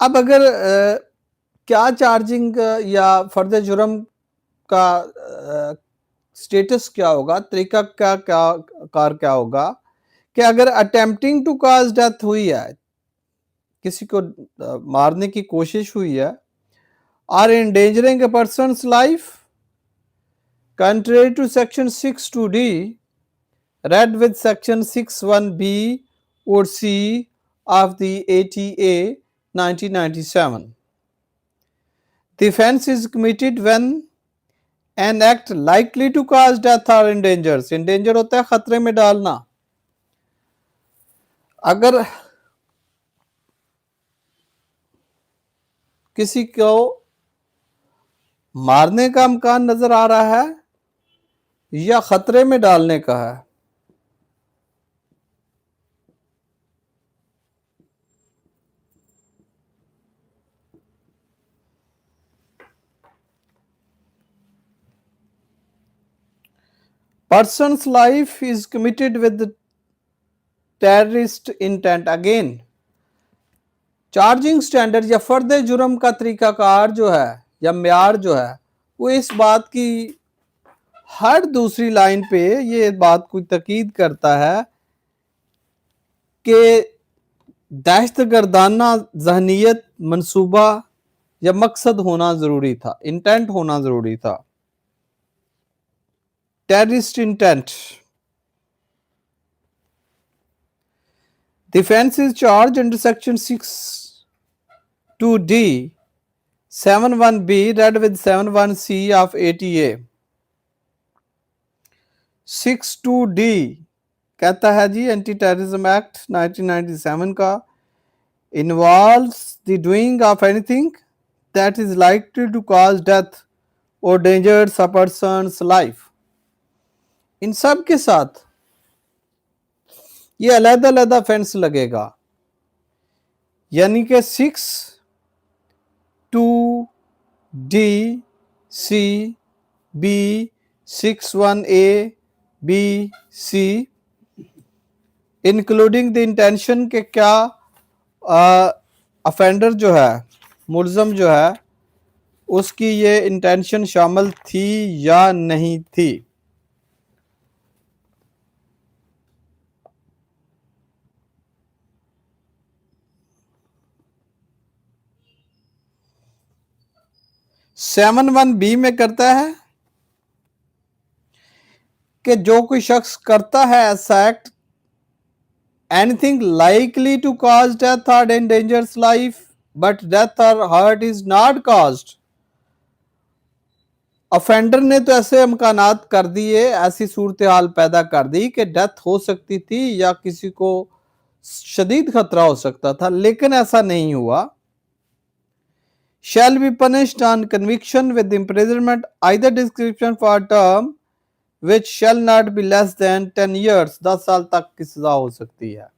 अब अगर क्या चार्जिंग या फर्द जुर्म का स्टेटस क्या होगा, तरीका क्या क्या कार क्या होगा कि अगर अटेम्प्टिंग टू काज डेथ हुई है, किसी को मारने की कोशिश हुई है, or endangering a person's life contrary to section 62D read with section 61B or C of the ATA 1997. The offense is committed when an act likely to cause death or endangers. Endanger होता है खतरे में डालना। अगर किसी को मारने का इम्कान नजर आ रहा है या खतरे में डालने का है, person's life is committed with the terrorist intent. Again, charging standard या फर्द जुर्म का तरीकाकार जो है या म्यार जो है वो इस बात की हर दूसरी लाइन पे ये बात को तकीद करता है कि दहशतगर्दाना जहनीत, मंसूबा या मकसद होना जरूरी था, इंटेंट होना जरूरी था, terrorist intent. The offense is charged under section 62D 71B read with 71C of ATA। 62D कहता है जी एंटी टेररिज्म एक्ट 1997 का, involves the doing of anything that is likely to cause death और endangers a person's life. इन सब के साथ ये अलग अलग ऑफेंस लगेगा, यानी कि 62D C B 61A B C including the intention के क्या अफेंडर जो है, मुलजम जो है, उसकी ये इंटेंशन शामिल थी या नहीं थी। सेवन वन बी में करता है कि जो कोई शख्स करता है ऐसा act, anything likely to cause death or endangers life but death or hurt is not caused। Offender ने तो ऐसे इम्कानात कर दिए, ऐसी सूरत हाल पैदा कर दी कि डेथ हो सकती थी या किसी को शदीद खतरा हो सकता था, लेकिन ऐसा नहीं हुआ। shall be punished on conviction with imprisonment either description for term which shall not be less than 10 years। 10 साल तक की सजा हो सकती है।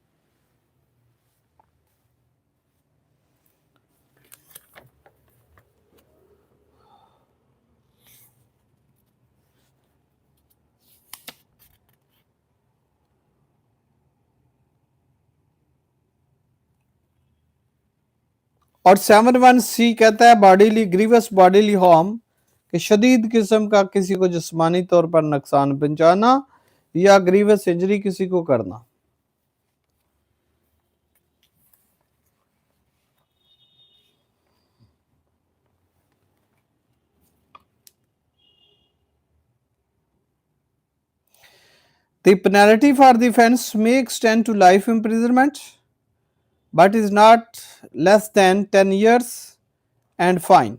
और 71C कहता है बॉडीली ग्रीवस बॉडीली हार्म, कि शदीद किस्म का किसी को जिस्मानी तौर पर नुकसान पहुंचाना या ग्रीवस इंजरी किसी को करना। The penalty for the offense may extend to life imprisonment but is not less than 10 years and fine।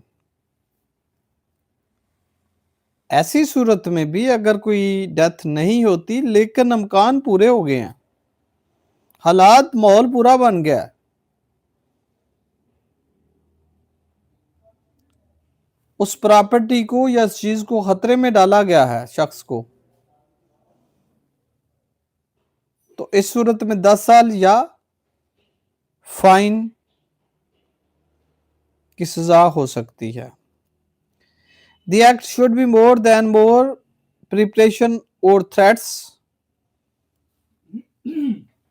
ऐसी सूरत में भी अगर कोई डेथ नहीं होती लेकिन इम्कान पूरे हो गए हैं, हालात माहौल पूरा बन गया है, उस प्रॉपर्टी को या इस चीज को खतरे में डाला गया है शख्स को, तो इस सूरत में 10 साल या फाइन की सजा हो सकती है। The act should be more than more preparation or threats।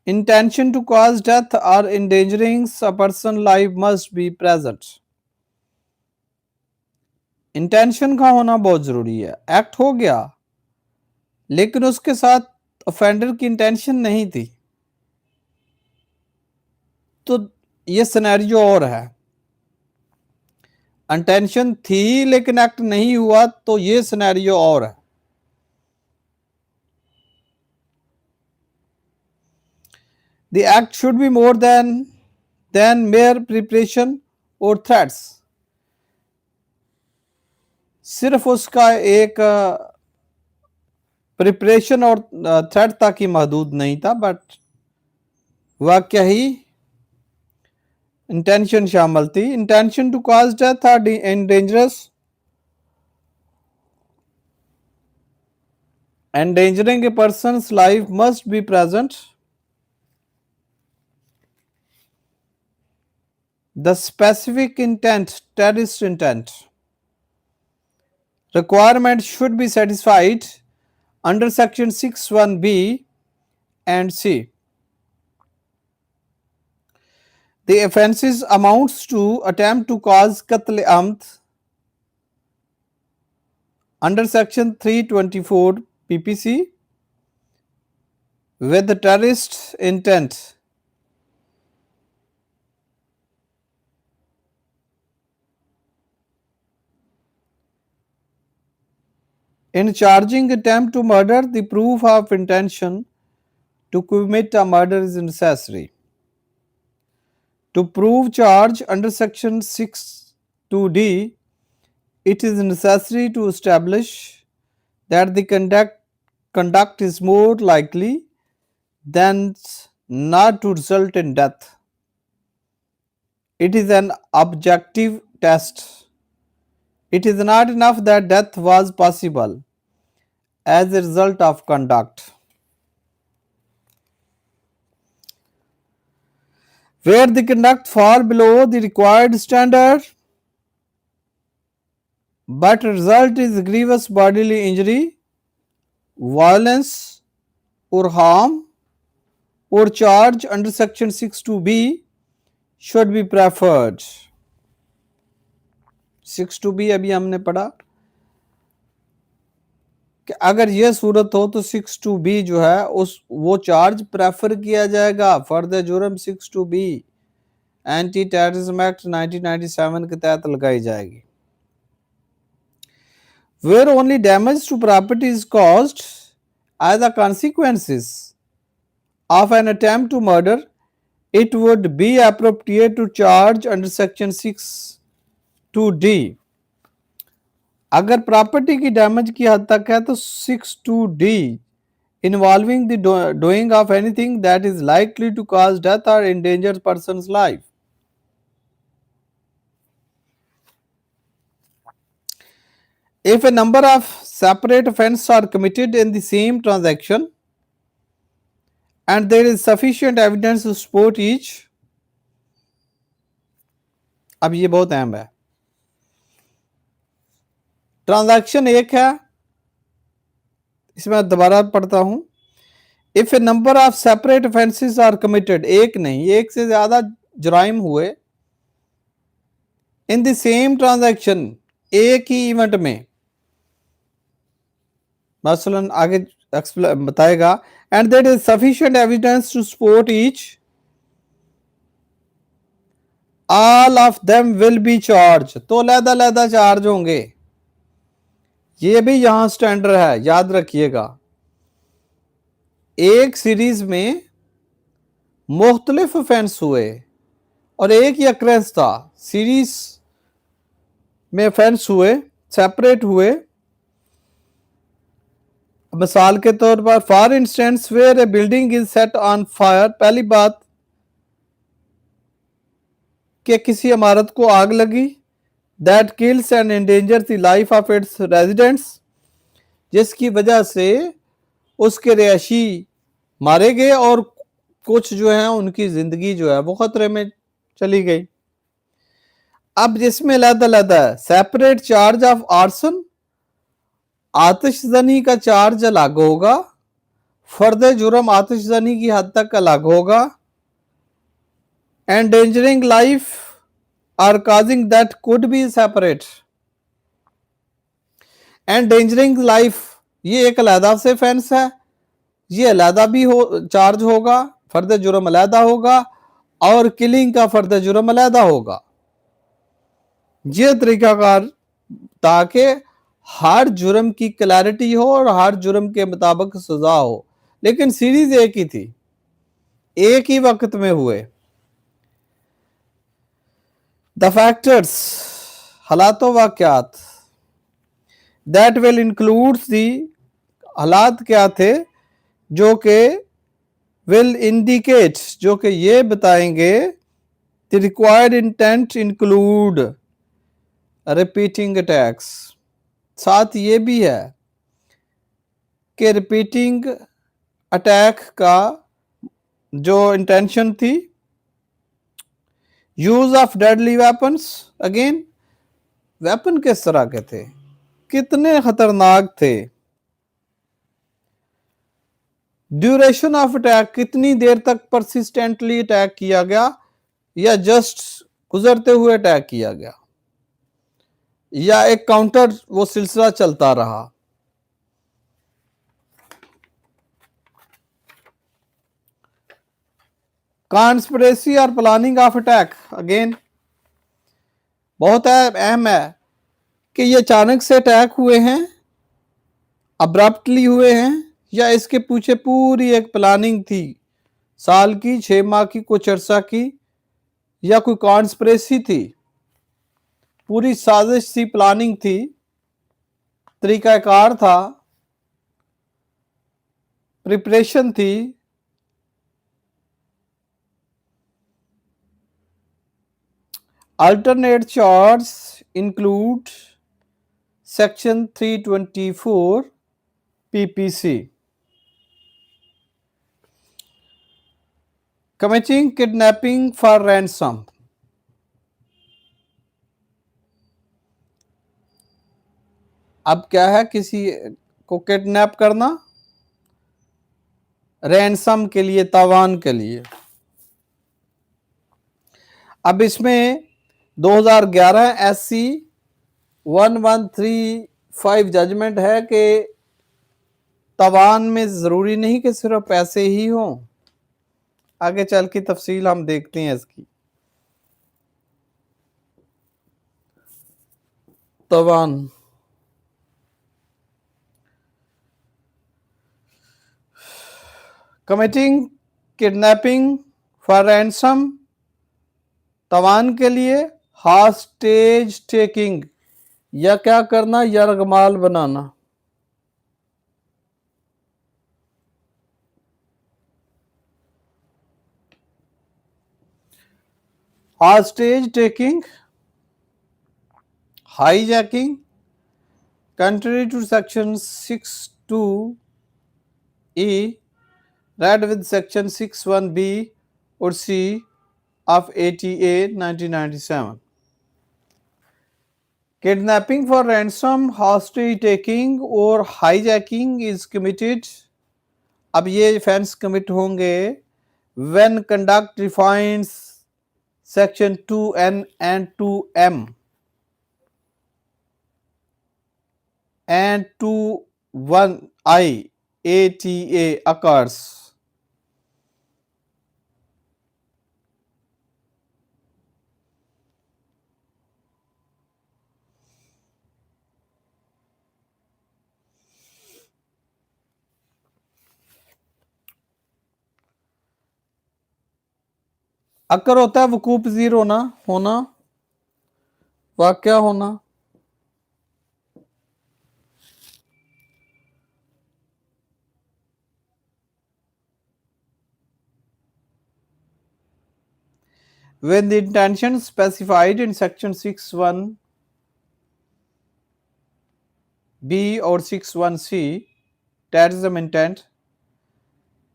Intention to cause death or endangering a person's life must be present. Intention का होना बहुत जरूरी है. एक्ट हो गया लेकिन उसके साथ ऑफेंडर की इंटेंशन नहीं थी, तो ये सिनेरियो और है. इंटेंशन थी लेकिन एक्ट नहीं हुआ, तो ये सिनेरियो और है. The act should be more than mere preparation or threats. सिर्फ उसका एक प्रिपरेशन और थ्रेट तक ही महदूद नहीं था, बट वाकया ही इंटेंशन शामिल थी. Intention to cause death or dangerous, endangering a person's life must be present. The specific intent, terrorist intent, requirement should be satisfied under section 6(1)(b) and C. The offences amounts to attempt to cause qatl amd under section 324 PPC with the terrorist intent. In charging attempt to murder, the proof of intention to commit a murder is necessary. To prove charge under section 6(2)(d), it is necessary to establish that the conduct is more likely than not to result in death. It is an objective test. It is not enough that death was possible as a result of conduct. Where the conduct fall below the required standard, but result is grievous bodily injury, violence or harm, or charge under section 6(2)(b) should be preferred. 6(2)(b) अभी हमने पढ़ा कि अगर यह सूरत हो तो 6(2)(b) जो है वो चार्ज प्रेफर किया जाएगा. फर्द जुर्म 6(2)(b) एंटी टेररिज्म एक्ट 1997 के तहत लगाई जाएगी. Where only damage to property is caused as a consequences of an attempt to murder, it would be appropriate to charge under section 6(2)(d). अगर प्रॉपर्टी की डैमेज की हद तक है तो 6(2)(d involving the doing of anything that is likely to cause death or endanger person's life. If a number of separate offences are committed in the same transaction and there is sufficient evidence to support each, अब ये बहुत अहम है. Transaction एक है, इसमें दोबारा पढ़ता हूं. If a number of separate offences are committed, एक नहीं एक से ज्यादा जुराइम हुए इन द सेम ट्रांजैक्शन, एक ही इवेंट में, मसलन आगे बताएगा, and there is sufficient evidence to support each, all of them will be charge, तो अलग-अलग चार्ज होंगे. ये भी यहां स्टैंडर्ड है, याद रखिएगा. एक सीरीज में मुख्तलिफ ऑफेंस हुए और एक ही अक्रेंस था. सीरीज में ऑफेंस हुए, सेपरेट हुए. मिसाल के तौर पर, for instance where a building is set on fire, पहली बात कि किसी इमारत को आग लगी, that kills and endangers the life of its residents, जिसकी वजह से उसके रिहायशी मारे गए और कुछ जो है उनकी जिंदगी जो है वो खतरे में चली गई. अब जिसमें अलग-अलग है, सेपरेट चार्ज ऑफ आर्सन, आतिशजनी का चार्ज अलग होगा. फर्द जुर्म आतिशजनी की हद तक अलग होगा। एंडेंजरिंग लाइफ और causing that could be separate. Endangering life ये एक अलहदा से फेंस है, ये अलहदा भी हो चार्ज होगा, फर्द जुर्म अलहदा होगा, और किलिंग का फर्द जुर्म अलहदा होगा। ये तरीकाकार ताकि हर जुर्म की क्लैरिटी हो और हर जुर्म के मुताबिक सजा हो, लेकिन सीरीज एक ही थी, एक ही वक्त में हुए। द फैक्टर्स हालात वाक़यात दैट विल इंक्लूड्स दी, हालात क्या थे जो कि विल इंडिकेट, जो कि ये बताएंगे the required intent include repeating attacks. साथ ये भी है कि रिपीटिंग अटैक का जो इंटेंशन थी, use of deadly weapons, again weapon किस तरह के थे, कितने खतरनाक थे, ड्यूरेशन ऑफ अटैक, कितनी देर तक परसिस्टेंटली अटैक किया गया या जस्ट गुजरते हुए अटैक किया गया, या एक काउंटर वो सिलसिला चलता रहा। कॉन्स्पिरेसी और प्लानिंग ऑफ अटैक, अगेन बहुत अहम है कि ये अचानक से अटैक हुए हैं, अब्रप्टली हुए हैं, या इसके पीछे पूरी एक प्लानिंग थी, साल की, 6 माह की, कुछ अरसा की, या कोई कॉन्स्पिरेसी थी, पूरी साजिश थी, प्लानिंग थी, तरीकाकार था, प्रिपरेशन थी। Alternate charge include section 324 PPC। Committing kidnapping for ransom, अब क्या है, किसी को किडनैप करना रैंसम के लिए, तावान के लिए। अब इसमें 2011 SC 1135 जजमेंट है कि तावान में जरूरी नहीं कि सिर्फ पैसे ही हों, आगे चल की तफसील हम देखते हैं इसकी। तावान कमिटिंग किडनैपिंग फॉर रैंसम, तावान के लिए, हॉस्टेज टेकिंग, या क्या करना, यरगमाल बनाना। Hostage taking, hijacking, contrary to section 62E, read with section 61B or C of ATA 1997. Kidnapping for ransom, hostage taking और hijacking is committed, अब ये offense commit होंगे when conduct defines section 2N and 2M and 21I ATA occurs। अकर होता है वकूफ पजीर होना, वाक़या होना। When the intention specified in section 61B or 61C, terrorism intent,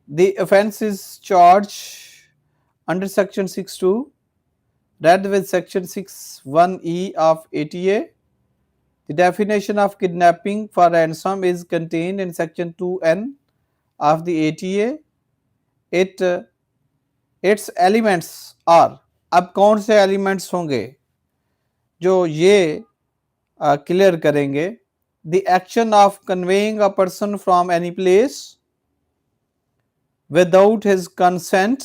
the offence is charged under section 62, read with section 61E of ATA. The definition of kidnapping for ransom is contained in section 2N of the ATA, its elements are, अब कौन से elements होंगे जो ये clear करेंगे? The action of conveying a person from any place without his consent,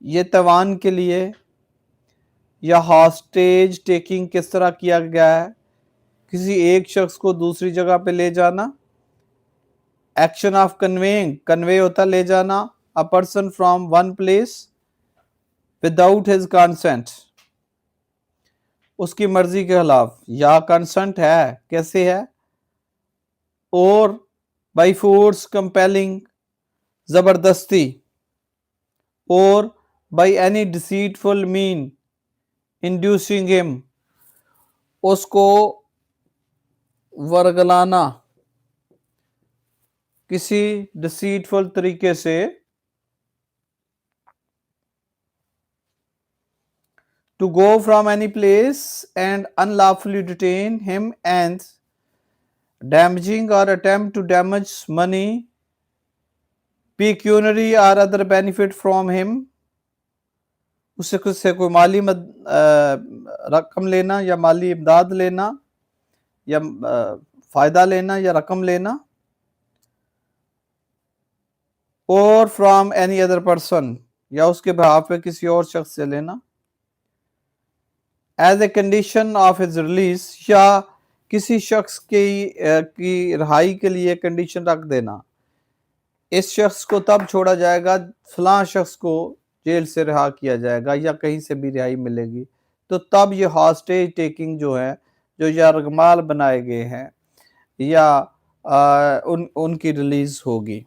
ये तवान के लिए, या हॉस्टेज टेकिंग किस तरह किया गया है, किसी एक शख्स को दूसरी जगह पे ले जाना। एक्शन ऑफ कन्वेइंग, कन्वे होता ले जाना, a person from one place without his consent, उसकी मर्जी के खिलाफ, या कंसेंट है, कैसे है, और बाई फोर्स कंपेलिंग, जबरदस्ती, और by any deceitful mean inducing him, उसको वरगलाना किसी डिसीटफुल तरीके से, to go from any place and unlawfully detain him and damaging or attempt to damage money, pecuniary or other benefit from him, उससे कोई माली रकम लेना या माली इमदाद लेना या फ़ायदा लेना या रकम लेना, और फ्रॉम एनी अदर पर्सन, या उसके बिहाफ पे किसी और शख्स से लेना, as a condition of his release, या किसी शख्स की रिहाई के लिए कंडीशन रख देना, इस शख्स को तब छोड़ा जाएगा, फलां शख्स को जेल से रिहा किया जाएगा या कहीं से भी रिहाई मिलेगी, तो तब ये हॉस्टेज टेकिंग जो है, जो यरगमाल बनाए गए हैं, या उनकी रिलीज होगी।